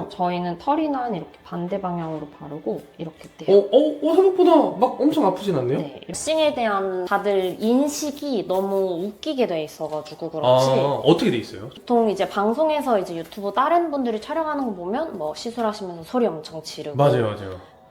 저희는 털이 난 이렇게 반대 방향으로 바르고 이렇게 떼요. 생각보다 막 엄청 아프진 않네요? 네. 왁싱에 대한 다들 인식이 너무 웃기게 돼 있어가지고 그렇지. 어떻게 돼 있어요? 보통 이제 방송에서 이제 유튜브 다른 분들이 촬영하는 거 보면 뭐 시술하시면서 소리 엄청 지르고. 맞아요.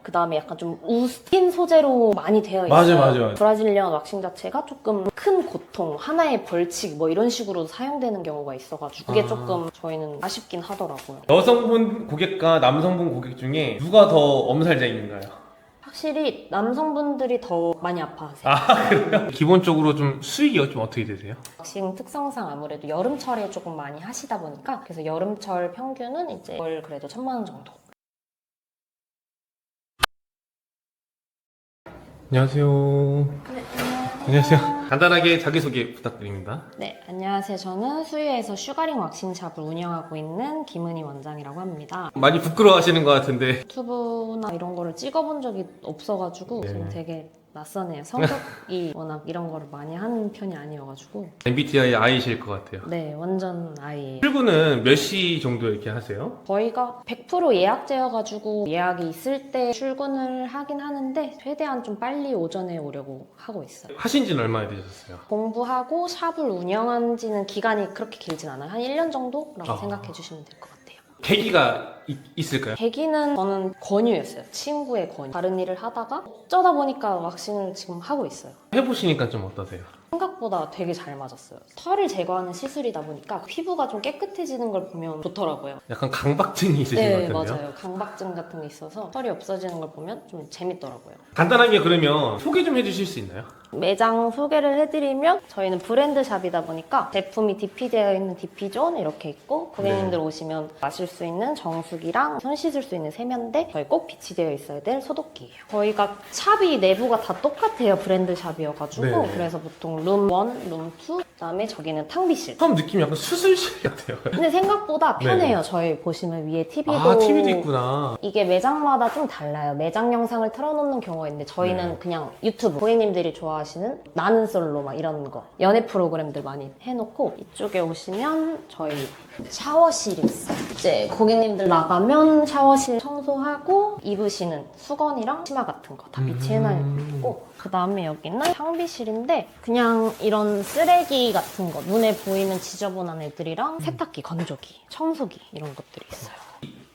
그 다음에 약간 좀 우스킨 소재로 많이 되어 있어요. 맞아요. 브라질리언 왁싱 자체가 조금 큰 고통, 하나의 벌칙 뭐 이런 식으로 사용되는 경우가 있어가지고 그게 조금 저희는 아쉽긴 하더라고요. 여성분 고객과 남성분 고객 중에 누가 더 엄살쟁이인가요? 확실히 남성분들이 더 많이 아파하세요. 그래요? 기본적으로 좀 수익이 좀 어떻게 되세요? 왁싱 특성상 아무래도 여름철에 조금 많이 하시다 보니까 그래서 여름철 평균은 이제 월 그래도 1,000만 원 정도. 안녕하세요. 네, 안녕하세요. 간단하게 자기소개 부탁드립니다. 네, 안녕하세요. 저는 수유에서 슈가링 왁싱샵을 운영하고 있는 김은희 원장이라고 합니다. 많이 부끄러워하시는 것 같은데 유튜브나 이런 거를 찍어본 적이 없어가지고 네. 저는 되게 낯서네요. 성격이 워낙 이런 거를 많이 하는 편이 아니어가지고 MBTI I실 것 같아요. 네, 완전 아이예요. 출근은 몇 시 정도 이렇게 하세요? 저희가 100% 예약제여가지고 예약이 있을 때 출근을 하긴 하는데 최대한 좀 빨리 오전에 오려고 하고 있어요. 하신 지는 얼마나 되셨어요? 공부하고 샵을 운영한 지는 기간이 그렇게 길진 않아요. 한 1년 정도라고 생각해 주시면 될 것 같아요. 계기가 있을까요? 계기는 저는 권유였어요. 친구의 권유. 다른 일을 하다가 어쩌다 보니까 왁싱을 지금 하고 있어요. 해보시니까 좀 어떠세요? 생각보다 되게 잘 맞았어요. 털을 제거하는 시술이다 보니까 피부가 좀 깨끗해지는 걸 보면 좋더라고요. 약간 강박증이 있으신 네, 것 같은데요? 맞아요. 강박증 같은 게 있어서 털이 없어지는 걸 보면 좀 재밌더라고요. 간단하게 그러면 소개 좀 해주실 수 있나요? 매장 소개를 해드리면 저희는 브랜드 샵이다 보니까 제품이 DP되어 있는 DP존 이렇게 있고 고객님들 오시면 마실 수 있는 정수기랑 손 씻을 수 있는 세면대, 저희 꼭 비치되어 있어야 될 소독기예요. 저희가 샵이 내부가 다 똑같아요. 브랜드 샵이어가지고 네. 그래서 보통 룸 1, 룸 2, 그다음에 저기는 탕비실. 처음 느낌이 약간 수술실 같아요. 근데 생각보다 네. 편해요. 저희 보시면 위에 TV도 TV도 있구나. 이게 매장마다 좀 달라요. 매장 영상을 틀어놓는 경우가 있는데 저희는 네. 그냥 유튜브 고객님들이 좋아하시는 나는 솔로 막 이런 거 연애 프로그램들 많이 해놓고 이쪽에 오시면 저희 샤워실이 있어요. 이제 고객님들 나가면 샤워실 청소하고 입으시는 수건이랑 치마 같은 거 다 비치해놔 있고 그 다음에 여기는 탕비실인데 그냥 이런 쓰레기 같은 거 눈에 보이는 지저분한 애들이랑 세탁기, 건조기, 청소기 이런 것들이 있어요.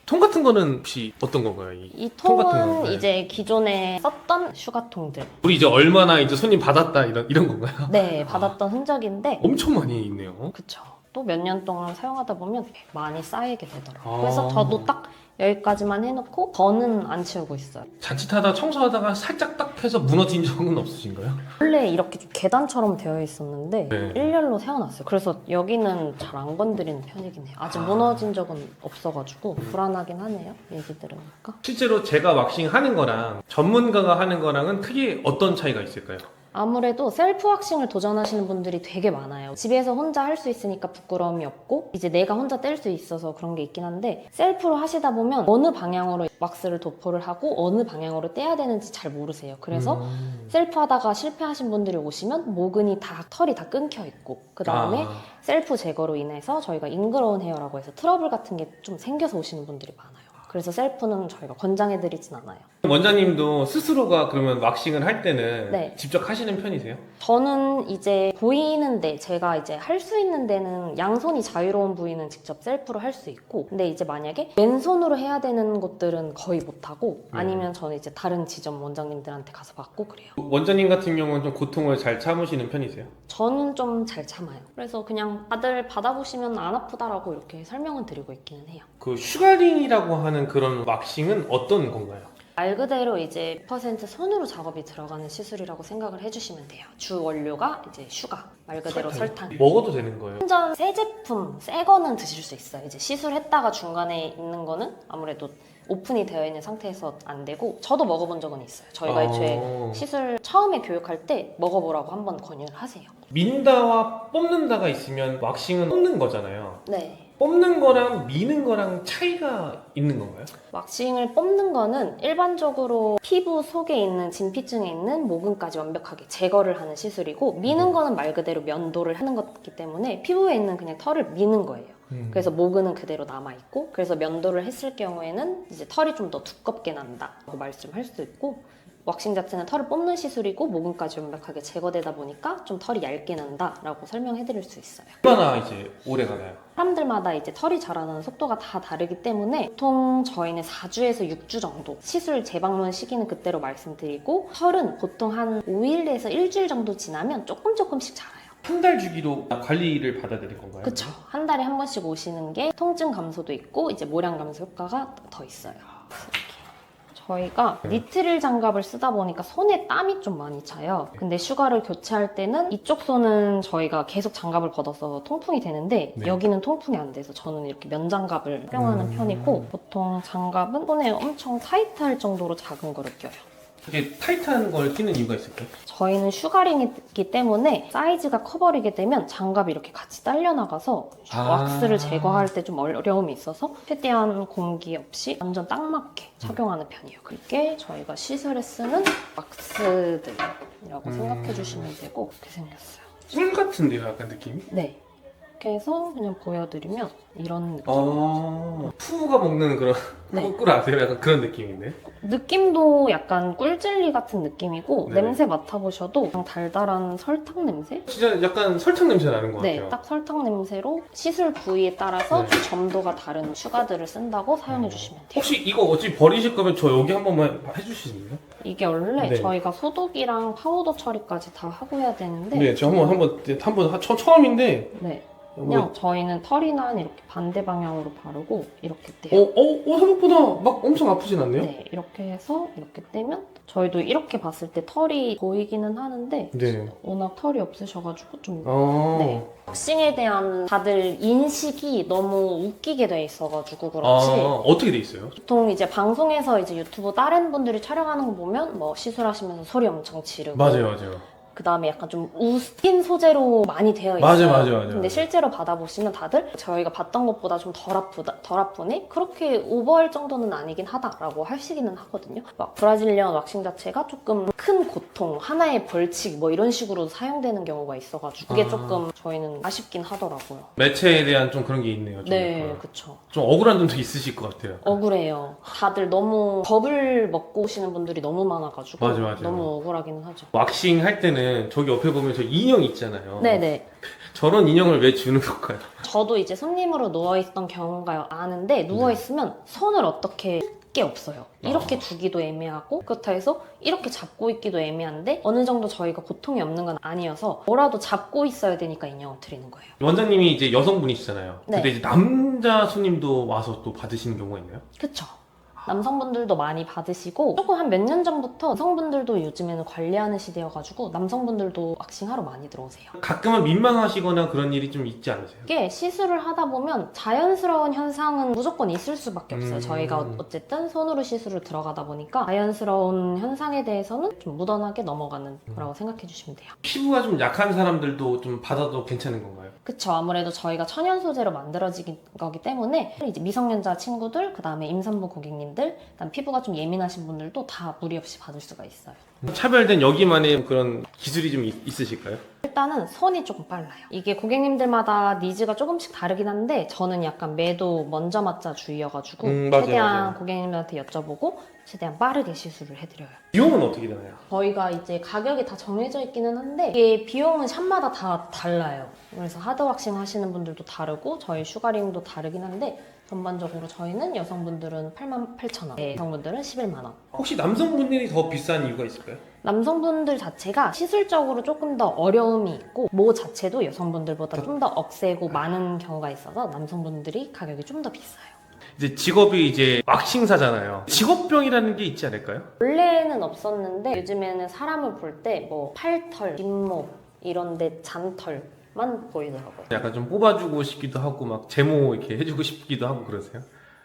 통 같은 거는 혹시 어떤 건가요? 이 통 같은 통은 거는? 네. 이제 기존에 썼던 슈가통들 우리 이제 얼마나 이제 손님 받았다 이런 건가요? 네 받았던 흔적인데 엄청 많이 있네요. 그쵸. 또 몇 년 동안 사용하다 보면 많이 쌓이게 되더라고요. 아. 그래서 저도 딱 여기까지만 해놓고 더는 안 치우고 있어요. 자칫하다 청소하다가 살짝 딱 해서 무너진 적은 없으신가요? 원래 이렇게 좀 계단처럼 되어 있었는데 네. 일렬로 세워놨어요. 그래서 여기는 잘 안 건드리는 편이긴 해요. 아직 무너진 적은 없어가지고 불안하긴 하네요. 얘기 들으니까. 실제로 제가 왁싱 하는 거랑 전문가가 하는 거랑은 크게 어떤 차이가 있을까요? 아무래도 셀프 왁싱을 도전하시는 분들이 되게 많아요. 집에서 혼자 할 수 있으니까 부끄러움이 없고 이제 내가 혼자 뗄 수 있어서 그런 게 있긴 한데 셀프로 하시다 보면 어느 방향으로 왁스를 도포를 하고 어느 방향으로 떼야 되는지 잘 모르세요. 그래서 셀프 하다가 실패하신 분들이 오시면 모근이 다 털이 다 끊겨 있고 그 다음에 셀프 제거로 인해서 저희가 잉그러운 헤어라고 해서 트러블 같은 게 좀 생겨서 오시는 분들이 많아요. 그래서 셀프는 저희가 권장해드리진 않아요. 원장님도 스스로가 그러면 왁싱을 할 때는 네. 직접 하시는 편이세요? 저는 이제 보이는데 제가 이제 할 수 있는 데는 양손이 자유로운 부위는 직접 셀프로 할 수 있고 근데 이제 만약에 왼손으로 해야 되는 것들은 거의 못하고 아니면 저는 이제 다른 지점 원장님들한테 가서 받고 그래요. 원장님 같은 경우는 좀 고통을 잘 참으시는 편이세요? 저는 좀 잘 참아요. 그래서 그냥 다들 받아보시면 안 아프다라고 이렇게 설명은 드리고 있기는 해요. 그 슈가링이라고 하는 그런 왁싱은 어떤 건가요? 말 그대로 이제 100% 손으로 작업이 들어가는 시술이라고 생각을 해주시면 돼요. 주 원료가 이제 슈가, 말 그대로 설탕. 먹어도 되는 거예요? 완전 새 제품, 새 거는 드실 수 있어요. 이제 시술했다가 중간에 있는 거는 아무래도 오픈이 되어 있는 상태에서 안 되고 저도 먹어본 적은 있어요. 저희가 애초에 시술 처음에 교육할 때 먹어보라고 한번 권유를 하세요. 민다와 뽑는다가 있으면 왁싱은 뽑는 거잖아요. 네. 뽑는 거랑 미는 거랑 차이가 있는 건가요? 왁싱을 뽑는 거는 일반적으로 피부 속에 있는 진피층에 있는 모근까지 완벽하게 제거를 하는 시술이고 미는 거는 말 그대로 면도를 하는 거기 때문에 피부에 있는 그냥 털을 미는 거예요. 그래서 모근은 그대로 남아있고, 그래서 면도를 했을 경우에는 이제 털이 좀 더 두껍게 난다고 말씀할 수도 있고, 왁싱 자체는 털을 뽑는 시술이고 모근까지 완벽하게 제거되다 보니까 좀 털이 얇게 난다라고 설명해드릴 수 있어요. 얼마나 이제 오래 가나요? 사람들마다 이제 털이 자라는 속도가 다 다르기 때문에 보통 저희는 4주에서 6주 정도 시술 재방문 시기는 그때로 말씀드리고, 털은 보통 한 5일에서 일주일 정도 지나면 조금씩 자라요. 한 달 주기로 관리를 받아야 되는 건가요? 그쵸. 한 달에 한 번씩 오시는 게 통증 감소도 있고 이제 모량 감소 효과가 더 있어요. 이렇게. 저희가 니트릴 장갑을 쓰다 보니까 손에 땀이 좀 많이 차요. 근데 슈가를 교체할 때는 이쪽 손은 저희가 계속 장갑을 걷어서 통풍이 되는데 네. 여기는 통풍이 안 돼서 저는 이렇게 면장갑을 사용하는 편이고, 보통 장갑은 손에 엄청 타이트할 정도로 작은 거를 껴요. 이게 타이트한 걸 끼는 이유가 있을까요? 저희는 슈가링이기 때문에 사이즈가 커버리게 되면 장갑이 이렇게 같이 딸려나가서 왁스를 제거할 때 좀 어려움이 있어서 최대한 공기 없이 완전 딱 맞게 착용하는 편이에요. 그게 저희가 시술에 쓰는 왁스들이라고 생각해 주시면 되고, 그렇게 생겼어요. 꿀 같은데요, 약간 느낌이? 네. 이렇게 해서 그냥 보여드리면 이런 느낌. 푸우가 먹는 그런 네. 꿀 아세요? 약간 그런 느낌인데. 느낌도 약간 꿀젤리 같은 느낌이고, 네. 냄새 맡아보셔도 그냥 달달한 설탕 냄새? 진짜 약간 설탕 냄새 나는 것 같아요. 네, 딱 설탕 냄새로 시술 부위에 따라서 네. 좀 점도가 다른 슈가들을 쓴다고 사용해 주시면 돼요. 혹시 이거 어찌 버리실 거면 저 여기 한 번만 해주시겠어요? 이게 원래 네. 저희가 소독이랑 파우더 처리까지 다 하고 해야 되는데, 네, 저 한번 처음인데. 네, 그냥 저희는 털이난 이렇게 반대 방향으로 바르고 이렇게 떼요. 생각보다 막 엄청 아프진 않네요? 네, 이렇게 해서 이렇게 떼면 저희도 이렇게 봤을 때 털이 보이기는 하는데 네. 워낙 털이 없으셔가지고 좀 네. 왁싱에 대한 다들 인식이 너무 웃기게 돼 있어가지고 그렇지. 어떻게 돼 있어요? 보통 이제 방송에서 이제 유튜브 다른 분들이 촬영하는 거 보면 뭐 시술하시면서 소리 엄청 지르고, 맞아요. 그 다음에 약간 좀 우스킨 소재로 많이 되어 있어요. 맞아요. 근데 실제로 받아보시면 다들 저희가 봤던 것보다 좀 덜 아프네? 그렇게 오버할 정도는 아니긴 하다라고 하시기는 하거든요. 막 브라질리언 왁싱 자체가 조금 큰 고통, 하나의 벌칙 뭐 이런 식으로 사용되는 경우가 있어가지고 그게 조금 저희는 아쉽긴 하더라고요. 매체에 대한 좀 그런 게 있네요. 좀 네, 약간. 그쵸. 좀 억울한 점도 있으실 것 같아요. 억울해요. 다들 너무 겁을 먹고 오시는 분들이 너무 많아가지고 맞아요. 너무 억울하기는 하죠. 왁싱 할 때는 저기 옆에 보면 저 인형 있잖아요. 네네. 저런 인형을 왜 주는 걸까요? 저도 이제 손님으로 누워있던 경우가 많은데, 누워있으면 손을 어떻게 할 게 없어요. 이렇게 두기도 애매하고, 그렇다 해서 이렇게 잡고 있기도 애매한데 어느 정도 저희가 고통이 없는 건 아니어서 뭐라도 잡고 있어야 되니까 인형을 드리는 거예요. 원장님이 이제 여성분이시잖아요. 네. 근데 이제 남자 손님도 와서 또 받으시는 경우가 있나요? 그쵸? 남성분들도 많이 받으시고, 조금 한 몇 년 전부터 여성분들도 요즘에는 관리하는 시대여가지고 남성분들도 왁싱하러 많이 들어오세요. 가끔은 민망하시거나 그런 일이 좀 있지 않으세요? 이게 시술을 하다 보면 자연스러운 현상은 무조건 있을 수밖에 없어요. 저희가 어쨌든 손으로 시술을 들어가다 보니까 자연스러운 현상에 대해서는 좀 무던하게 넘어가는 거라고 생각해 주시면 돼요. 피부가 좀 약한 사람들도 좀 받아도 괜찮은 건가요? 그쵸. 아무래도 저희가 천연 소재로 만들어진 거기 때문에 이제 미성년자 친구들, 그 다음에 임산부 고객님들, 그다음 피부가 좀 예민하신 분들도 다 무리 없이 받을 수가 있어요. 차별된 여기만의 그런 기술이 좀 있으실까요? 일단은 손이 조금 빨라요. 이게 고객님들마다 니즈가 조금씩 다르긴 한데, 저는 약간 매도 먼저 맞자 주의여가지고 맞아요. 최대한 고객님들한테 여쭤보고 최대한 빠르게 시술을 해드려요. 비용은 어떻게 되나요? 저희가 이제 가격이 다 정해져 있기는 한데 이게 비용은 샵마다 다 달라요. 그래서 하드 왁싱 하시는 분들도 다르고 저희 슈가링도 다르긴 한데, 전반적으로 저희는 여성분들은 88,000원, 여성분들은 11만원. 혹시 남성분들이 더 비싼 이유가 있을까요? 남성분들 자체가 시술적으로 조금 더 어려움이 있고, 모 자체도 여성분들보다 좀 더 억세고 많은 경우가 있어서 남성분들이 가격이 좀 더 비싸요. 이제 직업이 이제 왁싱사잖아요. 직업병이라는 게 있지 않을까요? 원래는 없었는데 요즘에는 사람을 볼 때 뭐 팔털, 뒷목 이런데 잔털만 보이더라고요. 약간 좀 뽑아주고 싶기도 하고 막 제모 이렇게 해주고 싶기도 하고 그러세요?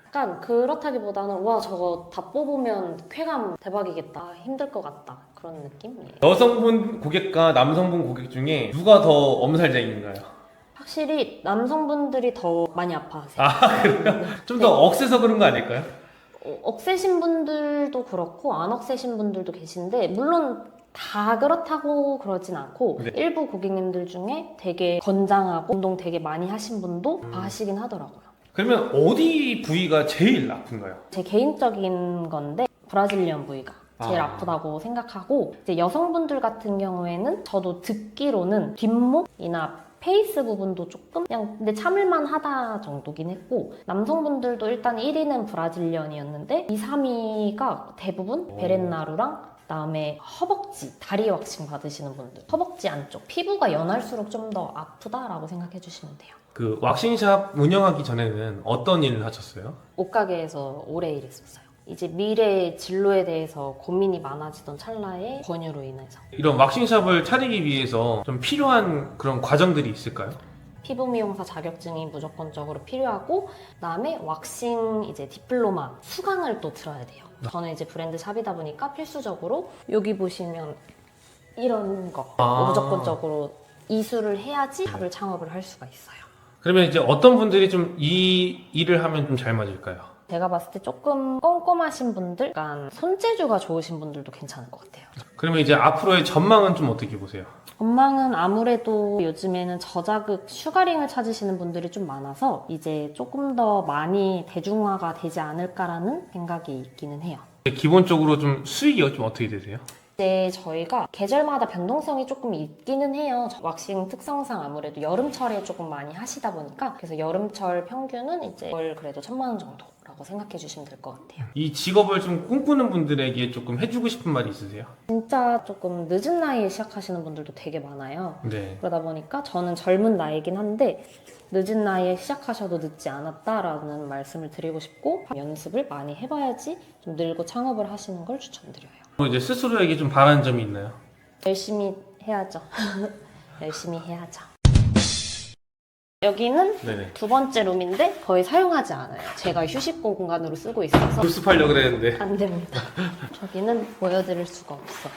약간 그렇다기보다는 와 저거 다 뽑으면 쾌감 대박이겠다, 힘들 것 같다, 그런 느낌이에요. 여성분 고객과 남성분 고객 중에 누가 더 엄살쟁이인가요? 확실히 남성분들이 더 많이 아파하세요. 그래요? 좀 더 억세서 그런 거 아닐까요? 억세신 분들도 그렇고 안 억세신 분들도 계신데, 물론 다 그렇다고 그러진 않고 네. 일부 고객님들 중에 되게 건장하고 운동 되게 많이 하신 분도 하시긴 하더라고요. 그러면 어디 부위가 제일 아픈가요? 제 개인적인 건데 브라질리언 부위가 제일 아프다고 생각하고 이제 여성분들 같은 경우에는 저도 듣기로는 뒷목이나 페이스 부분도 조금 그냥 근데 참을만 하다 정도긴 했고 남성분들도 일단 1위는 브라질리언이었는데 2, 3위가 대부분 베렌나루랑 그다음에 허벅지, 다리 왁싱 받으시는 분들 허벅지 안쪽 피부가 연할수록 좀 더 아프다라고 생각해 주시면 돼요. 그 왁싱샵 운영하기 전에는 어떤 일을 하셨어요? 옷가게에서 오래 일했었어요. 이제 미래의 진로에 대해서 고민이 많아지던 찰나에 권유로 인해서 이런 왁싱샵을 차리기 위해서 좀 필요한 그런 과정들이 있을까요? 피부 미용사 자격증이 무조건적으로 필요하고 그다음에 왁싱 이제 디플로마 수강을 또 들어야 돼요. 저는 이제 브랜드 샵이다 보니까 필수적으로 여기 보시면 이런 거 무조건적으로 이수를 해야지 샵을 창업을 할 수가 있어요. 그러면 이제 어떤 분들이 좀 이 일을 하면 좀 잘 맞을까요? 제가 봤을 때 조금 꼼꼼하신 분들, 약간 손재주가 좋으신 분들도 괜찮을 것 같아요. 그러면 이제 앞으로의 전망은 좀 어떻게 보세요? 전망은 아무래도 요즘에는 저자극 슈가링을 찾으시는 분들이 좀 많아서 이제 조금 더 많이 대중화가 되지 않을까라는 생각이 있기는 해요. 기본적으로 좀 수익이 좀 어떻게 되세요? 이제 저희가 계절마다 변동성이 조금 있기는 해요. 왁싱 특성상 아무래도 여름철에 조금 많이 하시다 보니까 그래서 여름철 평균은 이제 월 그래도 1,000만 원 정도라고 생각해 주시면 될 것 같아요. 이 직업을 좀 꿈꾸는 분들에게 조금 해주고 싶은 말이 있으세요? 진짜 조금 늦은 나이에 시작하시는 분들도 되게 많아요. 네. 그러다 보니까 저는 젊은 나이긴 한데 늦은 나이에 시작하셔도 늦지 않았다라는 말씀을 드리고 싶고 연습을 많이 해봐야지 좀 늘고 창업을 하시는 걸 추천드려요. 이제 스스로에게 좀 바라는 점이 있나요? 열심히 해야죠. 열심히 해야죠. 여기는 네네. 두 번째 룸인데 거의 사용하지 않아요. 제가 휴식 공간으로 쓰고 있어서 급습하려고 그랬는데 안 됩니다. 저기는 보여드릴 수가 없어요.